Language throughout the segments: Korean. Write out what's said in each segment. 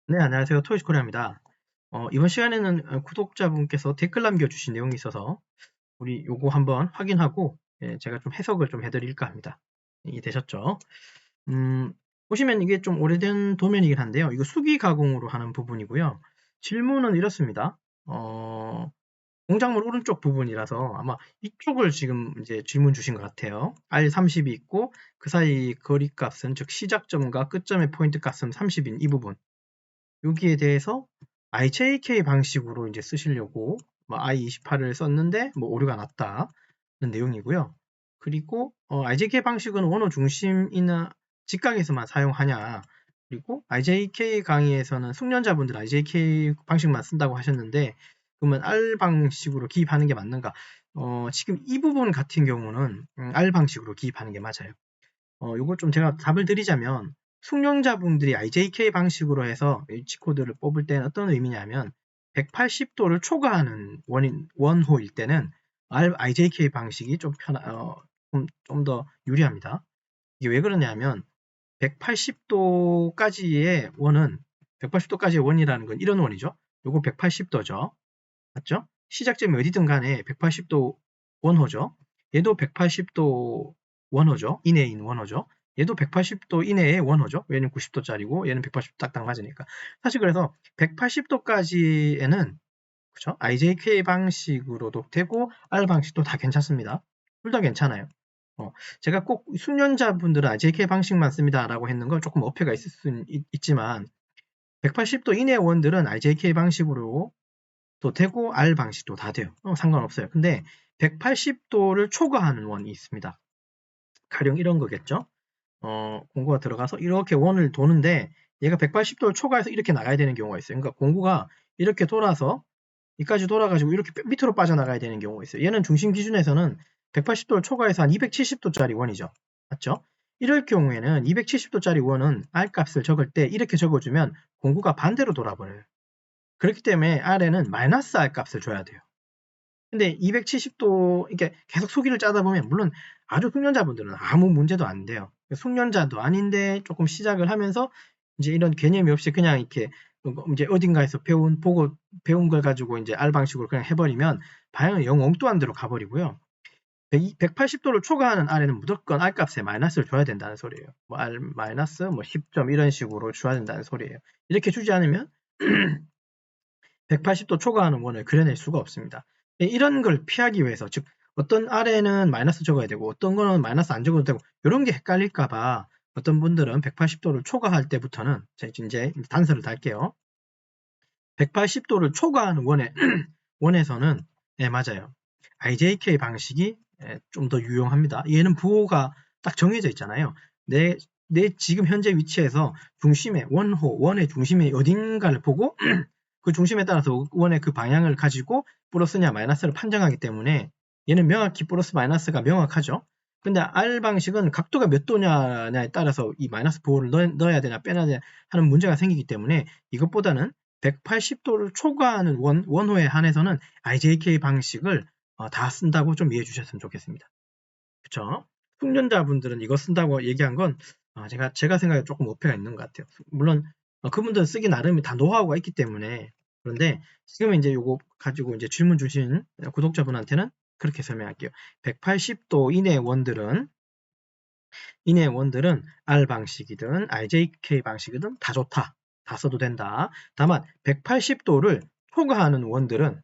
네, 안녕하세요. 토이스코리아입니다. 이번 시간에는 구독자분께서 댓글 남겨주신 내용이 있어서 우리 요거 한번 확인하고 제가 좀 해석을 좀 해드릴까 합니다. 이해되셨죠? 음, 보시면 이게 좀 오래된 도면이긴 한데요. 이거 수기 가공으로 하는 부분이고요. 질문은 이렇습니다. 공작물 오른쪽 부분이라서 아마 이쪽을 지금 이제 질문 주신 것 같아요. R30이 있고 그 사이 거리값은 즉 시작점과 끝점의 포인트 값은 30인 이 부분. 여기에 대해서 IJK 방식으로 이제 쓰시려고 I28을 썼는데 오류가 났다는 내용이고요. 그리고 IJK 방식은 원호 중심이나 직각에서만 사용하냐. 그리고 IJK 강의에서는 숙련자분들 IJK 방식만 쓴다고 하셨는데 그러면 R 방식으로 기입하는 게 맞는가? 지금 이 부분 같은 경우는 R 방식으로 기입하는 게 맞아요. 요걸 좀 제가 답을 드리자면 숙련자분들이 IJK 방식으로 해서 H코드를 뽑을 때는 어떤 의미냐면 180도를 초과하는 원호일 때는 IJK 방식이 좀 좀 더 유리합니다. 이게 왜 그러냐면 180도까지의 원은 180도까지의 원이라는 건 이런 원이죠. 요거 180도죠. 맞죠? 시작점이 어디든 간에 180도 원호죠. 얘도 180도 원호죠. 이내에 있는 원호죠. 얘도 180도 이내의 원호죠. 얘는 90도짜리고 얘는 180도 딱딱 맞으니까. 사실 그래서 180도까지에는 그죠? IJK 방식으로도 되고 R 방식도 다 괜찮습니다. 둘 다 괜찮아요. 제가 꼭 숙련자분들은 IJK 방식만 씁니다라고 했는 건 조금 어폐가 있을 수 있지만 180도 이내 원들은 IJK 방식으로 또 되고 R 방식도 다 돼요. 상관없어요. 근데 180도를 초과하는 원이 있습니다. 가령 이런 거겠죠. 공구가 들어가서 이렇게 원을 도는데 얘가 180도를 초과해서 이렇게 나가야 되는 경우가 있어요. 그러니까 공구가 이렇게 돌아서 여기까지 돌아가지고 이렇게 밑으로 빠져나가야 되는 경우가 있어요. 얘는 중심 기준에서는 180도를 초과해서 한 270도짜리 원이죠. 맞죠? 이럴 경우에는 270도짜리 원은 R 값을 적을 때 이렇게 적어주면 공구가 반대로 돌아버려요. 그렇기 때문에 R에는 마이너스 R 값을 줘야 돼요. 근데 270도 이렇게 계속 수기를 짜다 보면 물론 아주 숙련자분들은 아무 문제도 안 돼요. 숙련자도 아닌데 조금 시작을 하면서 이제 이런 개념이 없이 그냥 이렇게 이제 어딘가에서 배운 걸 가지고 이제 R 방식으로 그냥 해버리면 방향은 영 엉뚱한 데로 가버리고요. 180도를 초과하는 R에는 무조건 R 값에 마이너스를 줘야 된다는 소리예요. R 마이너스 10점 이런 식으로 줘야 된다는 소리예요. 이렇게 주지 않으면 180도 초과하는 원을 그려낼 수가 없습니다. 이런 걸 피하기 위해서 즉 어떤 R에는 마이너스 적어야 되고 어떤 거는 마이너스 안 적어도 되고 이런 게 헷갈릴까봐 어떤 분들은 180도를 초과할 때부터는 이제 단서를 달게요. 180도를 초과하는 원에서는 네, 맞아요. IJK 방식이 좀 더 유용합니다. 얘는 부호가 딱 정해져 있잖아요. 내 지금 현재 위치에서 원의 중심의 어딘가를 보고 그 중심에 따라서 원의 그 방향을 가지고 플러스냐 마이너스를 판정하기 때문에 얘는 명확히 플러스 마이너스가 명확하죠. 근데 R 방식은 각도가 몇 도냐에 따라서 이 마이너스 부호를 넣어야 되냐 빼야 되냐 하는 문제가 생기기 때문에 이것보다는 180도를 초과하는 원호에 한해서는 IJK 방식을 다 쓴다고 좀 이해해 주셨으면 좋겠습니다. 그쵸? 숙련자분들은 이거 쓴다고 얘기한 건 제가 생각에 조금 어폐가 있는 것 같아요. 물론 그분들은 쓰기 나름의 다 노하우가 있기 때문에 그런데 지금은 이제 요거 가지고 이제 질문 주신 구독자분한테는 그렇게 설명할게요. 180도 이내의 원들은 R 방식이든 IJK 방식이든 다 좋다. 다 써도 된다. 다만 180도를 초과하는 원들은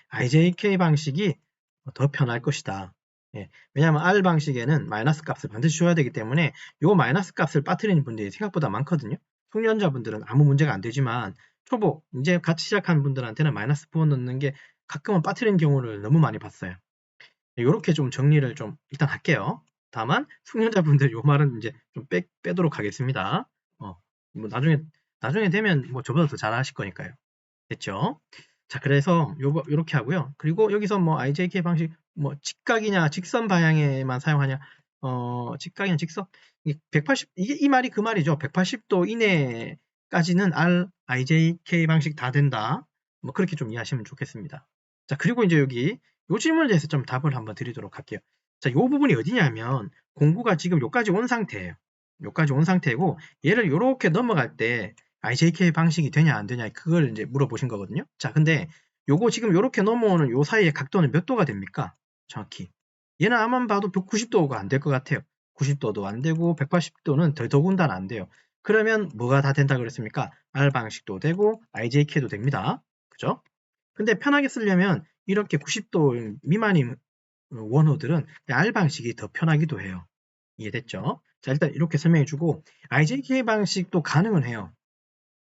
IJK 방식이 더 편할 것이다. 예, 왜냐하면 R 방식에는 마이너스 값을 반드시 줘야 되기 때문에 요 마이너스 값을 빠뜨리는 분들이 생각보다 많거든요. 숙련자분들은 아무 문제가 안 되지만 초보, 이제 같이 시작하는 분들한테는 마이너스 부호 넣는 게 가끔은 빠뜨리는 경우를 너무 많이 봤어요. 이렇게 좀 정리를 좀 일단 할게요. 다만 숙련자분들 요 말은 이제 좀 빼도록 하겠습니다. 뭐 나중에 되면 뭐 저보다 더 잘하실 거니까요. 됐죠? 자, 그래서 요렇게 하고요. 그리고 여기서 뭐 IJK 방식 뭐 직각이냐 직선 방향에만 사용하냐 직각이냐 직선 180 이게 이 말이 그 말이죠. 180도 이내까지는 IJK 방식 다 된다. 뭐 그렇게 좀 이해하시면 좋겠습니다. 자, 그리고 이제 여기 요 질문에 대해서 좀 답을 한번 드리도록 할게요. 자, 요 부분이 어디냐면 공구가 지금 요까지 온 상태예요. 요까지 온 상태고 얘를 요렇게 넘어갈 때 IJK 방식이 되냐 안 되냐 그걸 이제 물어보신 거거든요. 자, 근데 요거 지금 요렇게 넘어오는 요 사이의 각도는 몇 도가 됩니까? 정확히. 얘는 아만 봐도 90도가 안 될 것 같아요. 90도도 안 되고 180도는 더군다나 안 돼요. 그러면 뭐가 다 된다 그랬습니까? R 방식도 되고 IJK도 됩니다. 그죠? 근데 편하게 쓰려면 이렇게 90도 미만인 원호들은 R 방식이 더 편하기도 해요. 이해됐죠? 자, 일단 이렇게 설명해주고 IJK 방식도 가능은 해요.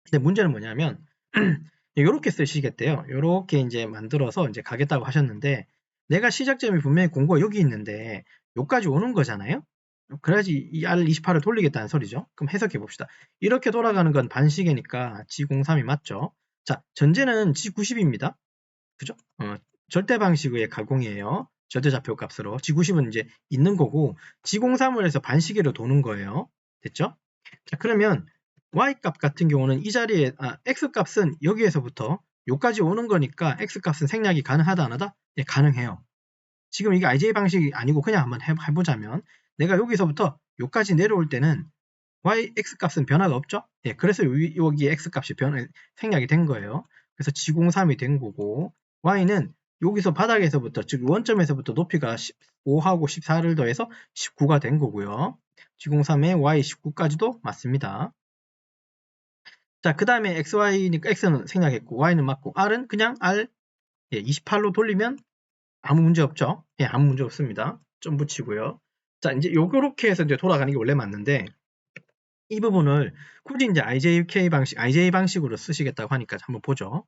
근데 문제는 뭐냐면 이렇게 쓰시겠대요. 이렇게 이제 만들어서 이제 가겠다고 하셨는데 내가 시작점이 분명히 공고가 여기 있는데 여기까지 오는 거잖아요. 그래야지 이 R28을 돌리겠다는 소리죠. 그럼 해석해 봅시다. 이렇게 돌아가는 건 반시계니까 G03이 맞죠. 자, 전제는 G90입니다. 그죠? 절대 방식의 가공이에요. 절대좌표 값으로. G90은 이제 있는 거고 G03을 해서 반시계로 도는 거예요. 됐죠? 자, 그러면 Y값 같은 경우는 이 자리에 X값은 여기에서부터 여기까지 오는 거니까 X값은 생략이 가능하다 안 하다? 예, 가능해요. 지금 이게 IJ 방식이 아니고 그냥 한번 해보자면 내가 여기서부터 여기까지 내려올 때는 Y, X값은 변화가 없죠? 예, 그래서 여기 X값이 생략이 된 거예요. 그래서 G03이 된 거고 Y는 여기서 바닥에서부터 즉 원점에서부터 높이가 15하고 14를 더해서 19가 된 거고요. G03에 Y19까지도 맞습니다. 자, 그 다음에 XY니까 X는 생략했고 Y는 맞고 R은 그냥 R 28로 돌리면 아무 문제 없죠? 예, 아무 문제 없습니다. 점 붙이고요. 자, 이제 요렇게 해서 이제 돌아가는 게 원래 맞는데 이 부분을 굳이 이제 IJ 방식으로 쓰시겠다고 하니까 한번 보죠.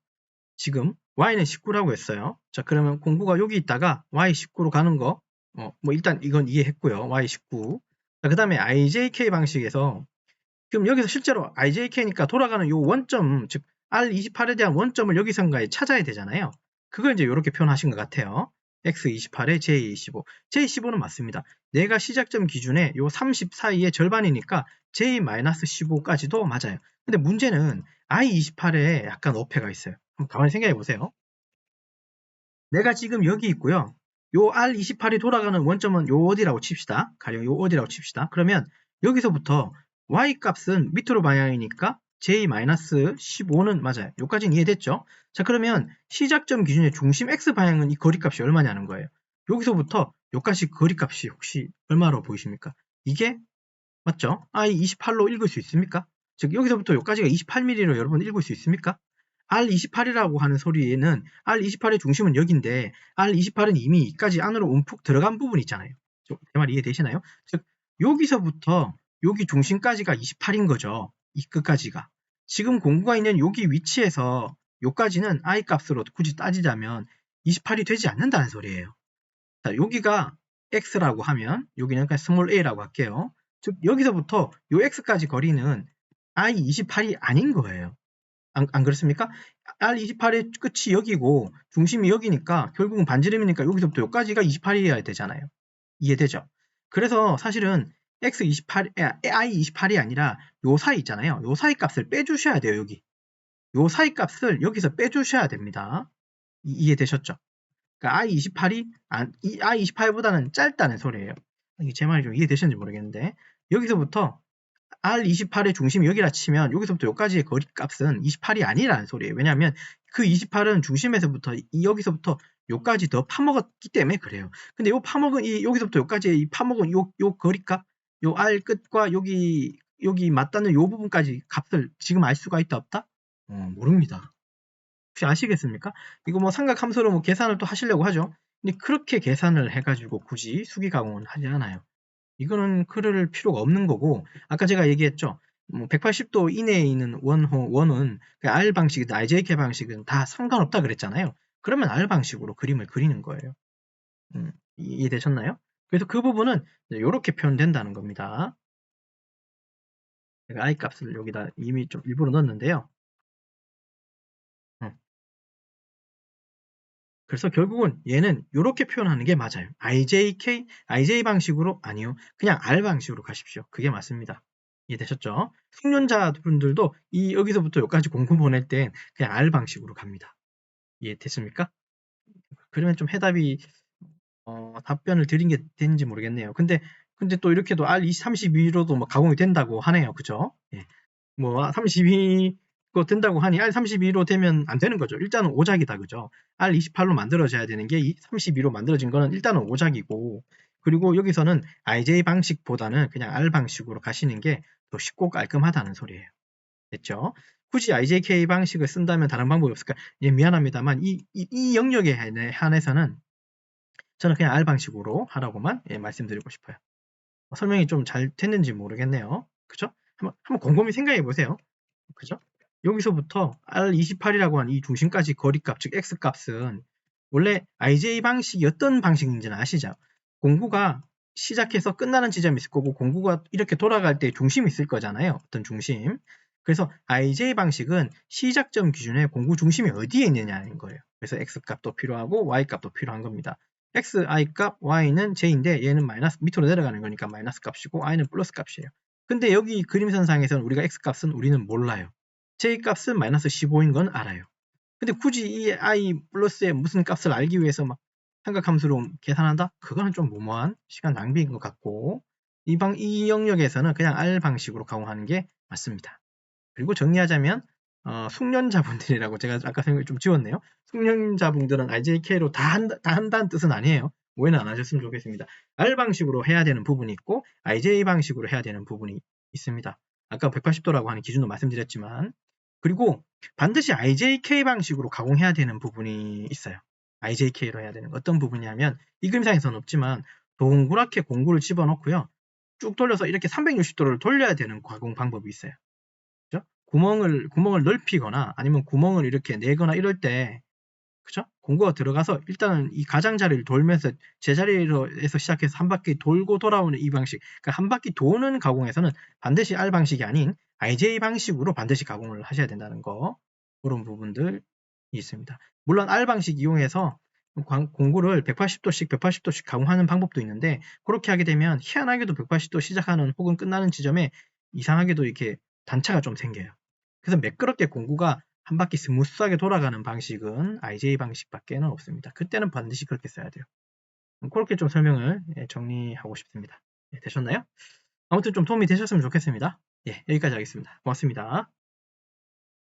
지금 Y는 19라고 했어요. 자, 그러면 공구가 여기 있다가 Y19로 가는 거, 뭐 일단 이건 이해했고요. Y19. 자, 그 다음에 IJK 방식에서 그럼 여기서 실제로 IJK니까 돌아가는 요 원점, 즉 R28에 대한 원점을 여기선가에 찾아야 되잖아요. 그걸 이제 이렇게 표현하신 것 같아요. X28에 J25. J15는 맞습니다. 내가 시작점 기준에 요 30 사이의 절반이니까 J-15까지도 맞아요. 근데 문제는 I28에 약간 어폐가 있어요. 한번 가만히 생각해 보세요. 내가 지금 여기 있고요. 요 R28이 돌아가는 원점은 요 어디라고 칩시다. 가령 요 어디라고 칩시다. 그러면 여기서부터 Y값은 밑으로 방향이니까 J-15는 맞아요. 요까지는 이해됐죠? 자, 그러면 시작점 기준의 중심 X 방향은 이 거리값이 얼마냐는 거예요. 여기서부터 요까지 거리값이 혹시 얼마로 보이십니까? 이게 맞죠? I28로 읽을 수 있습니까? 즉 여기서부터 여기까지가 28mm로 여러분 읽을 수 있습니까? R28이라고 하는 소리에는 R28의 중심은 여기인데 R28은 이미 여기까지 안으로 움푹 들어간 부분이 있잖아요. 제 말 이해되시나요? 즉 여기서부터 여기 중심까지가 28인 거죠. 이 끝까지가. 지금 공구가 있는 여기 위치에서 여기까지는 I 값으로 굳이 따지자면 28이 되지 않는다는 소리예요. 자, 여기가 X라고 하면 여기는 그냥 스몰 a라고 할게요. 즉 여기서부터 요 X까지 거리는 I28이 아닌 거예요. 안 그렇습니까? R28의 끝이 여기고 중심이 여기니까 결국은 반지름이니까 여기서부터 여기까지가 28이어야 되잖아요. 이해되죠? 그래서 사실은 I28이 아니라 요 사이 있잖아요. 요 사이 값을 빼주셔야 돼요. 여기. 요 사이 값을 여기서 빼주셔야 됩니다. 이해되셨죠? 그러니까 I28보다는 짧다는 소리예요. 제 말이 좀 이해되셨는지 모르겠는데 여기서부터 R28의 중심이 여기라 치면 여기서부터 여기까지의 거리값은 28이 아니라는 소리예요. 왜냐하면 그 28은 중심에서부터 여기서부터 여기까지 더 파먹었기 때문에 그래요. 근데 요 파먹은 여기서부터 여기까지의 이 파먹은 요 거리값, 요 R 끝과 여기 맞닿는 요 부분까지 값을 지금 알 수가 있다 없다? 모릅니다. 혹시 아시겠습니까? 이거 뭐 삼각함수로 뭐 계산을 또 하시려고 하죠. 근데 그렇게 계산을 해가지고 굳이 수기 가공은 하지 않아요. 이거는 그럴 필요가 없는 거고 아까 제가 얘기했죠. 뭐 180도 이내에 있는 원은 R 방식이든 IJK 방식은 다 상관없다 그랬잖아요. 그러면 R 방식으로 그림을 그리는 거예요. 이해되셨나요? 그래서 그 부분은 이렇게 표현된다는 겁니다. 제가 I 값을 여기다 이미 좀 일부러 넣었는데요. 그래서 결국은 얘는 이렇게 표현하는 게 맞아요. IJ 방식으로 아니요. 그냥 R 방식으로 가십시오. 그게 맞습니다. 이해되셨죠? 숙련자분들도 여기서부터 여기까지 공부 보낼 땐 그냥 R 방식으로 갑니다. 이해됐습니까? 그러면 좀 해답이 답변을 드린 게 되는지 모르겠네요. 근데 또 이렇게도 R32로도 뭐 가공이 된다고 하네요. 그죠? 예. 뭐 32로 된다고 하니 R32로 되면 안 되는 거죠. 일단은 오작이다. 그죠? R28로 만들어져야 되는 게 32로 만들어진 거는 일단은 오작이고, 그리고 여기서는 IJ 방식보다는 그냥 R 방식으로 가시는 게 더 쉽고 깔끔하다는 소리예요. 됐죠? 굳이 IJK 방식을 쓴다면 다른 방법이 없을까? 예, 미안합니다만 이 영역에 한해서는 저는 그냥 R 방식으로 하라고만 말씀드리고 싶어요. 설명이 좀 잘 됐는지 모르겠네요. 그죠? 한번 곰곰이 생각해 보세요. 그죠? 여기서부터 R28이라고 하는 이 중심까지 거리값, 즉 X값은 원래 IJ 방식이 어떤 방식인지는 아시죠? 공구가 시작해서 끝나는 지점이 있을 거고, 공구가 이렇게 돌아갈 때 중심이 있을 거잖아요. 어떤 중심. 그래서 IJ 방식은 시작점 기준에 공구 중심이 어디에 있느냐는 거예요. 그래서 X값도 필요하고 Y값도 필요한 겁니다. Xi 값, Y는 J인데 얘는 마이너스 밑으로 내려가는 거니까 마이너스 값이고 I는 플러스 값이에요. 근데 여기 그림선상에서는 우리가 X값은 우리는 몰라요. J값은 마이너스 15인 건 알아요. 근데 굳이 이 I 플러스의 무슨 값을 알기 위해서 막 삼각함수로 계산한다? 그거는 좀 무모한 시간 낭비인 것 같고, 이 영역에서는 그냥 R 방식으로 가공하는 게 맞습니다. 그리고 정리하자면 숙련자분들이라고 제가 아까 생각을 좀 지웠네요. 숙련자분들은 RJK로 다 한다는 뜻은 아니에요. 오해는 안 하셨으면 좋겠습니다. R 방식으로 해야 되는 부분이 있고 IJ 방식으로 해야 되는 부분이 있습니다. 아까 180도라고 하는 기준도 말씀드렸지만, 그리고 반드시 IJK 방식으로 가공해야 되는 부분이 있어요. IJK로 해야 되는 어떤 부분이냐면, 이 그림상에서는 없지만 동그랗게 공구를 집어넣고요. 쭉 돌려서 이렇게 360도를 돌려야 되는 가공 방법이 있어요. 그죠? 구멍을 넓히거나 아니면 구멍을 이렇게 내거나 이럴 때, 그죠? 공구가 들어가서 일단은 이 가장자리를 돌면서 제자리에서 시작해서 한 바퀴 돌고 돌아오는 이 방식, 그러니까 한 바퀴 도는 가공에서는 반드시 R 방식이 아닌 IJ 방식으로 반드시 가공을 하셔야 된다는 거, 그런 부분들이 있습니다. 물론 R 방식 이용해서 공구를 180도씩 가공하는 방법도 있는데, 그렇게 하게 되면 희한하게도 180도 시작하는 혹은 끝나는 지점에 이상하게도 이렇게 단차가 좀 생겨요. 그래서 매끄럽게 공구가 한 바퀴 스무스하게 돌아가는 방식은 IJ 방식밖에는 없습니다. 그때는 반드시 그렇게 써야 돼요. 그렇게 좀 설명을 정리하고 싶습니다. 되셨나요? 아무튼 좀 도움이 되셨으면 좋겠습니다. 예, 여기까지 하겠습니다. 고맙습니다.